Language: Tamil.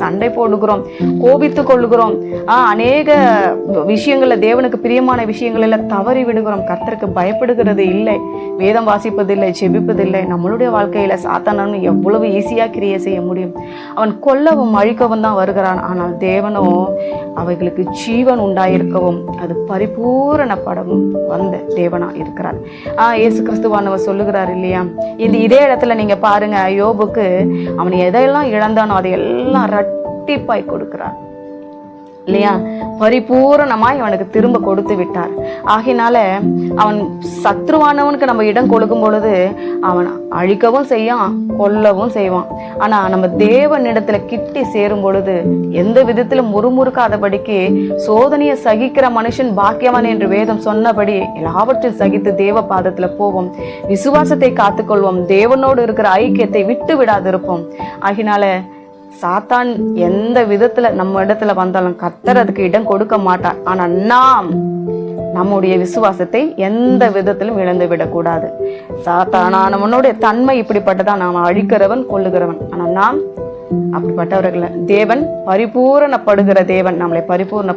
சண்டை போடுகிறோம், கோபித்துக் கொள்ளுகிறோம், அநேக விஷயங்கள்ல தேவனுக்கு பிரியமான விஷயங்கள் எல்லாம் தவறி விடுகிறோம். கர்த்தருக்கு பயப்படுகிறது இல்லை, வேதம் வாசிப்பதில்லை, செபிப்பதில்லை. நம்மளுடைய வாழ்க்கையில சாத்தானவன் எவ்வளவு ஈஸியா கிரியை செய்ய முடியும். அவன் கொல்லவும் அழிக்கவும் தான் வருகிறான். ஆனால் தேவனோ அவைகளுக்கு ஜீவன் உண்டாயிருக்கவும் அது பரிபூரணப்படவும் வந்த தேவனா இருக்கிறார். இயேசு கிறிஸ்துவானவர் சொல்லுகிறார் இல்லையா, இதே இடத்துல நீங்க பாருங்க, யோபுக்கு அவன் எதையெல்லாம் இழந்தானோ அதையெல்லாம் இரட்டிப்பாய் கொடுக்கிறார் இல்லையா, பரிபூரணமாய் அவனுக்கு திரும்ப கொடுத்து விட்டார். ஆகினால அவன் சத்ருவானவனுக்கு நம்ம இடம் கொடுக்கும் பொழுது அவன் அழிக்கவும் செய்யான், கொல்லவும் செய்வான். ஆனா நம்ம தேவனிடத்துல கிட்டி சேரும் பொழுது எந்த விதத்திலும் முறுமுறுக்காதபடிக்கு சோதனையை சகிக்கிற மனுஷன் பாக்கியவான் என்று வேதம் சொன்னபடி எல்லாவற்றையும் சகித்து தேவ பாதத்துல போவோம், விசுவாசத்தை காத்துக்கொள்வோம், தேவனோடு இருக்கிற ஐக்கியத்தை விட்டு விடாதிருப்போம். ஆகினால சாத்தான் எந்த விதத்துல நம்ம இடத்துல வந்தாலும் கர்த்தர் அதுக்கு இடம் கொடுக்க மாட்டார். ஆனா நாம் நம்முடைய விசுவாசத்தை எந்த விதத்திலும் இழந்து விடக்கூடாது. சாத்தானானவனுடைய தன்மை இப்படிப்பட்டதான், நாம் அழிக்கிறவன் கொல்லுகிறவன். ஆனா நாம் அப்படிப்பட்டவர்கள். தேவன் பரிபூரணப்படுகிற தேவன், நம்மளை பரிபூர்ண